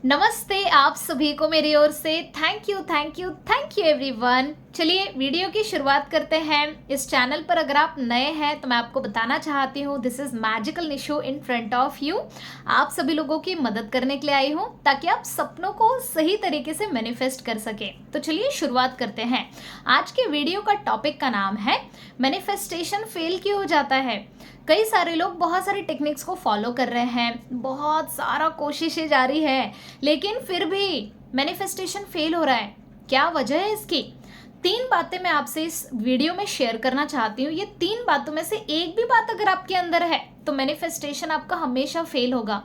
नमस्ते आप सभी को मेरी ओर से thank you thank you thank you everyone. चलिए वीडियो की शुरुआत करते हैं। इस चैनल पर अगर आप नए हैं तो मैं आपको बताना चाहती हूँ this is magical निशो in front of you. आप सभी लोगों की मदद करने के लिए आई हूँ ताकि आप सपनों को सही तरीके से मैनिफेस्ट कर सके। तो चलिए शुरुआत करते हैं। आज के वीडियो का टॉपिक का नाम है मैनिफेस्टेशन फेल क्यों हो जाता है। कई सारे लोग बहुत सारी टेक्निक्स को फॉलो कर रहे हैं, बहुत सारा कोशिशें जारी है, लेकिन फिर भी मैनिफेस्टेशन फेल हो रहा है। क्या वजह है इसकी? 3 बातें मैं आपसे इस वीडियो में शेयर करना चाहती हूँ। ये 3 बातों में से एक भी बात अगर आपके अंदर है तो मैनिफेस्टेशन आपका हमेशा फेल होगा।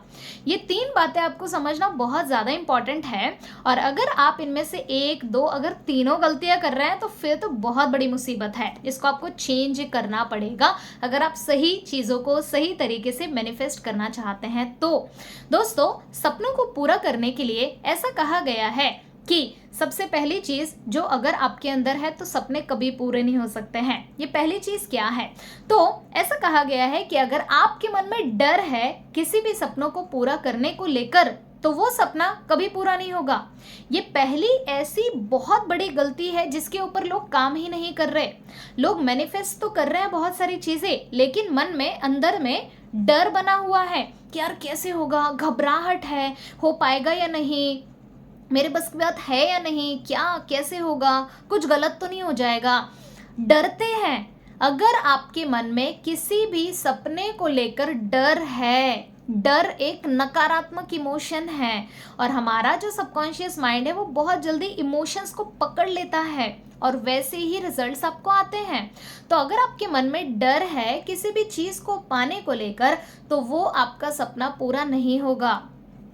ये 3 बातें आपको समझना बहुत ज़्यादा इंपॉर्टेंट है, और अगर आप इनमें से 1, 2 अगर तीनों गलतियां कर रहे हैं तो फिर तो बहुत बड़ी मुसीबत है। इसको आपको चेंज करना पड़ेगा अगर आप सही चीज़ों को सही तरीके से मैनिफेस्ट करना चाहते हैं। तो दोस्तों, सपनों को पूरा करने के लिए ऐसा कहा गया है कि सबसे पहली चीज जो अगर आपके अंदर है तो सपने कभी पूरे नहीं हो सकते हैं। ये पहली चीज क्या है? तो ऐसा कहा गया है कि अगर आपके मन में डर है किसी भी सपनों को पूरा करने को लेकर तो वो सपना कभी पूरा नहीं होगा। ये पहली ऐसी बहुत बड़ी गलती है जिसके ऊपर लोग काम ही नहीं कर रहे। लोग मैनिफेस्ट तो कर रहे हैं बहुत सारी चीजें, लेकिन मन में अंदर में डर बना हुआ है कि यार कैसे होगा, घबराहट है, हो पाएगा या नहीं, मेरे बस की बात है या नहीं, क्या कैसे होगा, कुछ गलत तो नहीं हो जाएगा, डरते हैं। अगर आपके मन में किसी भी सपने को लेकर डर है, डर एक नकारात्मक इमोशन है और हमारा जो सबकॉन्शियस माइंड है वो बहुत जल्दी इमोशंस को पकड़ लेता है और वैसे ही रिजल्ट्स आपको आते हैं। तो अगर आपके मन में डर है किसी भी चीज़ को पाने को लेकर तो वो आपका सपना पूरा नहीं होगा।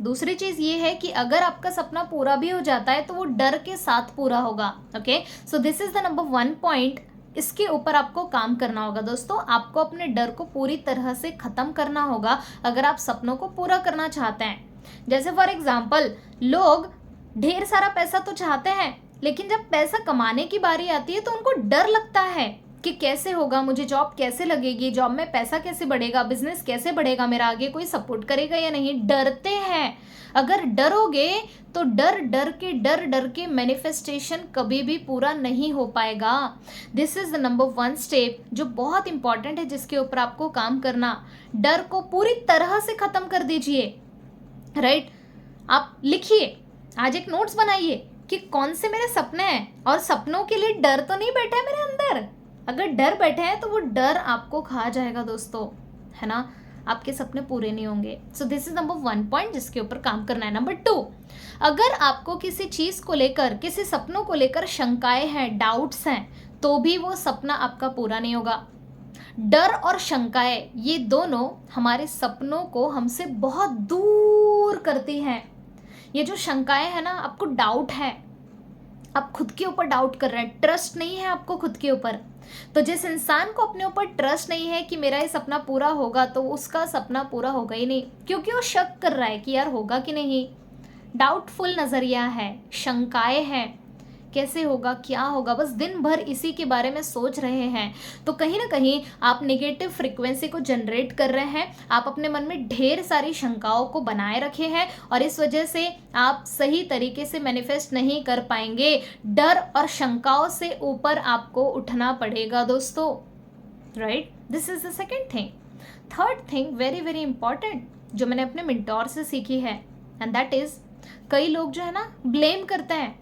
दूसरी चीज ये है कि अगर आपका सपना पूरा भी हो जाता है तो वो डर के साथ पूरा होगा। Okay, so this is the number 1 point. इसके ऊपर आपको काम करना होगा दोस्तों। आपको अपने डर को पूरी तरह से खत्म करना होगा अगर आप सपनों को पूरा करना चाहते हैं। जैसे फॉर एग्जाम्पल, लोग ढेर सारा पैसा तो चाहते हैं, लेकिन जब पैसा कमाने की बारी आती है तो उनको डर लगता है कि कैसे होगा, मुझे जॉब कैसे लगेगी, जॉब में पैसा कैसे बढ़ेगा, बिजनेस कैसे बढ़ेगा, मेरा आगे कोई सपोर्ट करेगा या नहीं, डरते हैं। अगर डरोगे तो डर के मैनिफेस्टेशन कभी भी पूरा नहीं हो पाएगा। This is the number 1 step जो बहुत इंपॉर्टेंट है, जिसके ऊपर आपको काम करना। डर को पूरी तरह से खत्म कर दीजिए। राइट, आप लिखिए, आज एक नोट्स बनाइए कि कौन से मेरे सपने हैं और सपनों के लिए डर तो नहीं बैठा है मेरे अंदर। अगर डर बैठे हैं तो वो डर आपको खा जाएगा दोस्तों, है ना, आपके सपने पूरे नहीं होंगे। So this is number 1 point जिसके ऊपर काम करना है। नंबर 2, अगर आपको किसी चीज को लेकर, किसी सपनों को लेकर शंकाएं हैं, डाउट्स हैं, तो भी वो सपना आपका पूरा नहीं होगा। डर और शंकाएं ये दोनों हमारे सपनों को हमसे बहुत दूर करती हैं। ये जो शंकाएं है ना, आपको डाउट है, आप खुद के ऊपर डाउट कर रहे हैं, ट्रस्ट नहीं है आपको खुद के ऊपर। तो जिस इंसान को अपने ऊपर ट्रस्ट नहीं है कि मेरा ये सपना पूरा होगा, तो उसका सपना पूरा होगा ही नहीं, क्योंकि वो शक कर रहा है कि यार होगा कि नहीं। डाउटफुल नज़रिया है, शंकाएं हैं, कैसे होगा, क्या होगा, बस दिन भर इसी के बारे में सोच रहे हैं। तो कहीं ना कहीं आप नेगेटिव फ्रीक्वेंसी को जनरेट कर रहे हैं। आप अपने मन में ढेर सारी शंकाओं को बनाए रखे हैं और इस वजह से आप सही तरीके से मैनिफेस्ट नहीं कर पाएंगे। डर और शंकाओं से ऊपर आपको उठना पड़ेगा दोस्तों। Right, this is the second thing. Third thing very very important जो मैंने अपने मिंटोर से सीखी है, एंड दैट इज, कई लोग जो है ना ब्लेम करते हैं।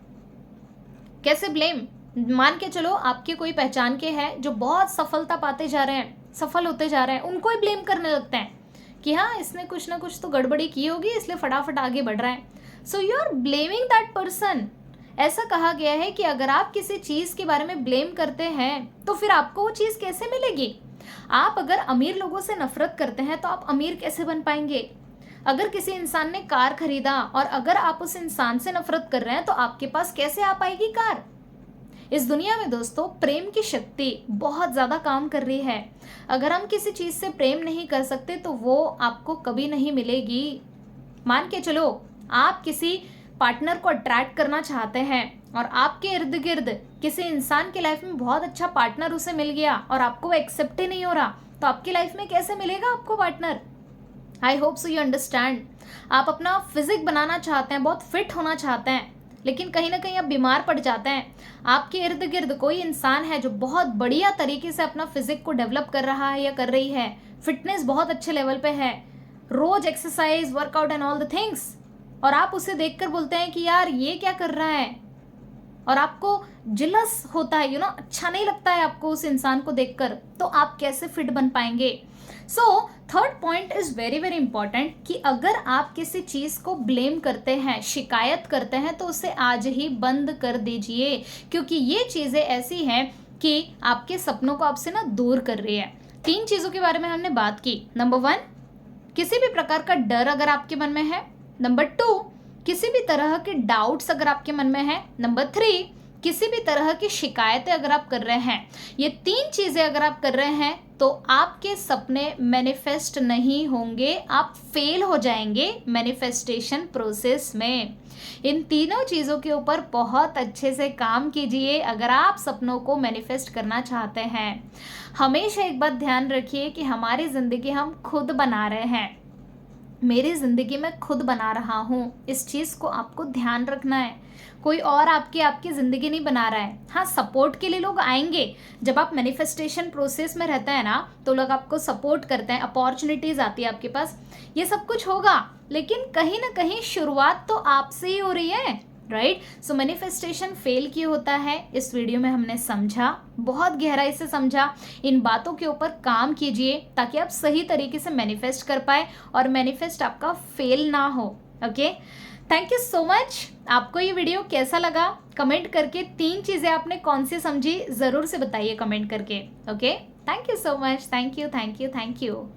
कैसे ब्लेम? मान के चलो आपके कोई पहचान के हैं जो बहुत सफलता पाते जा रहे हैं, सफल होते जा रहे हैं, उनको ही ब्लेम करने लगते हैं कि हाँ इसने कुछ ना कुछ तो गड़बड़ी की होगी इसलिए फटाफट आगे बढ़ रहा है। So you are blaming that person. ऐसा कहा गया है कि अगर आप किसी चीज़ के बारे में ब्लेम करते हैं तो फिर आपको वो चीज़ कैसे मिलेगी। आप अगर अमीर लोगों से नफरत करते हैं तो आप अमीर कैसे बन पाएंगे। अगर किसी इंसान ने कार खरीदा और अगर आप उस इंसान से नफरत कर रहे हैं तो आपके पास कैसे आ पाएगी कार। इस दुनिया में दोस्तों प्रेम की शक्ति बहुत ज़्यादा काम कर रही है। अगर हम किसी चीज़ से प्रेम नहीं कर सकते तो वो आपको कभी नहीं मिलेगी। मान के चलो आप किसी पार्टनर को अट्रैक्ट करना चाहते हैं और आपके इर्द गिर्द किसी इंसान की लाइफ में बहुत अच्छा पार्टनर उसे मिल गया और आपको वो एक्सेप्ट ही नहीं हो रहा, तो आपकी लाइफ में कैसे मिलेगा आपको partner. I hope so you understand. आप अपना फिजिक बनाना चाहते हैं, बहुत फिट होना चाहते हैं, लेकिन कहीं ना कहीं आप बीमार पड़ जाते हैं। आपके इर्द गिर्द कोई इंसान है जो बहुत बढ़िया तरीके से अपना फिजिक को डेवलप कर रहा है या कर रही है, फिटनेस बहुत अच्छे लेवल पे है, रोज exercise, workout and all the things, और आप उसे देखकर बोलते हैं कि यार ये क्या कर रहा है, और आपको जिलस होता है, अच्छा नहीं लगता है आपको उस इंसान को देखकर, तो आप कैसे फिट बन पाएंगे। So third point is very very important कि अगर आप किसी चीज को ब्लेम करते हैं, शिकायत करते हैं, तो उसे आज ही बंद कर दीजिए, क्योंकि ये चीजें ऐसी हैं कि आपके सपनों को आपसे ना दूर कर रही है। 3 चीजों के बारे में हमने बात की। नंबर 1, किसी भी प्रकार का डर अगर आपके मन में है। नंबर 2, किसी भी तरह के डाउट्स अगर आपके मन में है। नंबर 3, किसी भी तरह की शिकायतें अगर आप कर रहे हैं। ये 3 चीजें अगर आप कर रहे हैं तो आपके सपने मैनिफेस्ट नहीं होंगे, आप फेल हो जाएंगे मैनिफेस्टेशन प्रोसेस में। इन तीनों चीज़ों के ऊपर बहुत अच्छे से काम कीजिए अगर आप सपनों को मैनिफेस्ट करना चाहते हैं। हमेशा एक बात ध्यान रखिए कि हमारी ज़िंदगी हम खुद बना रहे हैं। मेरी ज़िंदगी में खुद बना रहा हूँ, इस चीज़ को आपको ध्यान रखना है। कोई और आपकी ज़िंदगी नहीं बना रहा है। हाँ, सपोर्ट के लिए लोग आएंगे। जब आप मैनिफेस्टेशन प्रोसेस में रहते हैं ना, तो लोग आपको सपोर्ट करते हैं, अपॉर्चुनिटीज़ आती है आपके पास, ये सब कुछ होगा, लेकिन कहीं ना कहीं शुरुआत तो आपसे ही हो रही है, राइट। सो मैनिफेस्टेशन फेल क्यों होता है, इस वीडियो में हमने समझा, बहुत गहराई से समझा। इन बातों के ऊपर काम कीजिए ताकि आप सही तरीके से मैनिफेस्ट कर पाए और मैनिफेस्ट आपका फेल ना हो। Okay, thank you so much. आपको ये वीडियो कैसा लगा कमेंट करके 3 चीज़ें आपने कौन सी समझी ज़रूर से बताइए कमेंट करके। Okay, thank you so much. Thank you, thank you, thank you.